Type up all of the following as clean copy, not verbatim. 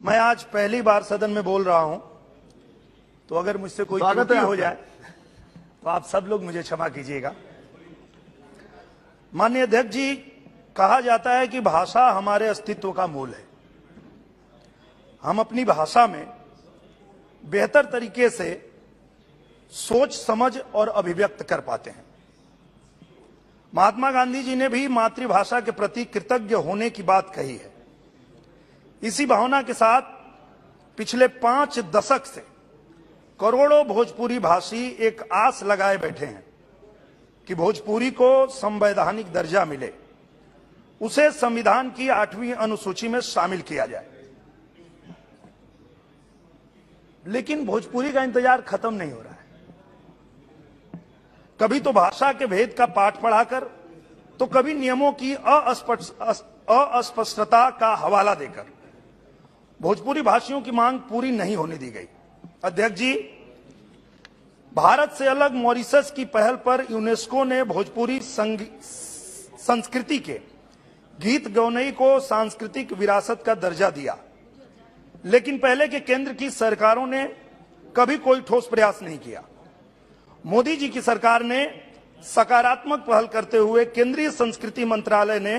मैं आज पहली बार सदन में बोल रहा हूं, तो अगर मुझसे कोई त्रुटि हो जाए तो आप सब लोग मुझे क्षमा कीजिएगा। माननीय अध्यक्ष जी, कहा जाता है कि भाषा हमारे अस्तित्व का मूल है। हम अपनी भाषा में बेहतर तरीके से सोच समझ और अभिव्यक्त कर पाते हैं। महात्मा गांधी जी ने भी मातृभाषा के प्रति कृतज्ञ होने की बात कही है। इसी भावना के साथ पिछले 5 दशक से करोड़ों भोजपुरी भाषी एक आस लगाए बैठे हैं कि भोजपुरी को संवैधानिक दर्जा मिले, उसे संविधान की 8वीं अनुसूची में शामिल किया जाए। लेकिन भोजपुरी का इंतजार खत्म नहीं हो रहा है। कभी तो भाषा के भेद का पाठ पढ़ाकर, तो कभी नियमों की अस्पष्टता का हवाला देकर भोजपुरी भाषियों की मांग पूरी नहीं होने दी गई। अध्यक्ष जी, भारत से अलग मॉरिशस की पहल पर यूनेस्को ने भोजपुरी संस्कृति के गीत गौनई को सांस्कृतिक विरासत का दर्जा दिया, लेकिन पहले के केंद्र की सरकारों ने कभी कोई ठोस प्रयास नहीं किया। मोदी जी की सरकार ने सकारात्मक पहल करते हुए केंद्रीय संस्कृति मंत्रालय ने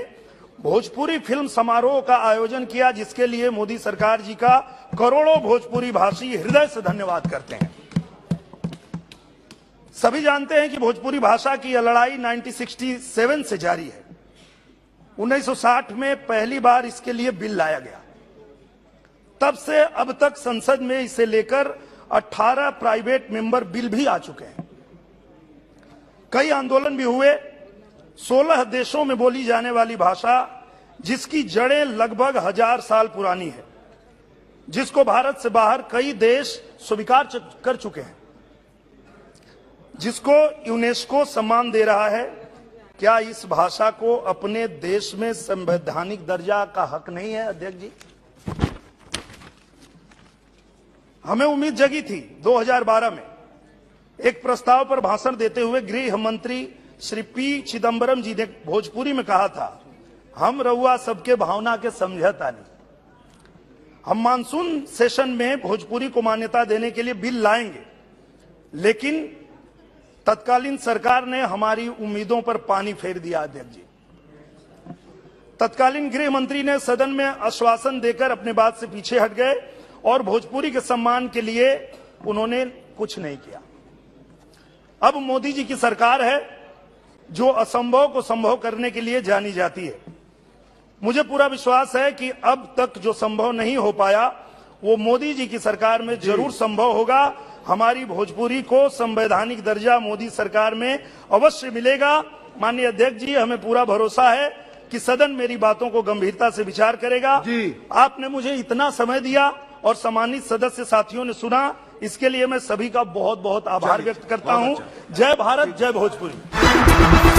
भोजपुरी फिल्म समारोह का आयोजन किया, जिसके लिए मोदी सरकार जी का करोड़ों भोजपुरी भाषी हृदय से धन्यवाद करते हैं। सभी जानते हैं कि भोजपुरी भाषा की यह लड़ाई 1967 से जारी है। 1960 में पहली बार इसके लिए बिल लाया गया। तब से अब तक संसद में इसे लेकर 18 प्राइवेट मेंबर बिल भी आ चुके हैं। कई आंदोलन भी हुए। 16 देशों में बोली जाने वाली भाषा, जिसकी जड़ें लगभग 1000 साल पुरानी है, जिसको भारत से बाहर कई देश स्वीकार कर चुके हैं, जिसको यूनेस्को सम्मान दे रहा है, क्या इस भाषा को अपने देश में संवैधानिक दर्जा का हक नहीं है? अध्यक्ष जी, हमें उम्मीद जगी थी 2012 में एक प्रस्ताव पर भाषण देते हुए गृह मंत्री श्री पी चिदंबरम जी ने भोजपुरी में कहा था, हम रउआ सबके भावना के समझता नहीं। हम मानसून सेशन में भोजपुरी को मान्यता देने के लिए बिल लाएंगे, लेकिन तत्कालीन सरकार ने हमारी उम्मीदों पर पानी फेर दिया। अध्यक्ष जी, तत्कालीन गृह मंत्री ने सदन में आश्वासन देकर अपने बात से पीछे हट गए और भोजपुरी के सम्मान के लिए उन्होंने कुछ नहीं किया। अब मोदी जी की सरकार है जो असंभव को संभव करने के लिए जानी जाती है। मुझे पूरा विश्वास है कि अब तक जो संभव नहीं हो पाया वो मोदी जी की सरकार में जरूर संभव होगा। हमारी भोजपुरी को संवैधानिक दर्जा मोदी सरकार में अवश्य मिलेगा। माननीय अध्यक्ष जी, हमें पूरा भरोसा है कि सदन मेरी बातों को गंभीरता से विचार करेगा। आपने मुझे इतना समय दिया और सम्मानित सदस्य साथियों ने सुना, इसके लिए मैं सभी का बहुत बहुत आभार व्यक्त करता हूं। जय भारत, जय भोजपुरी।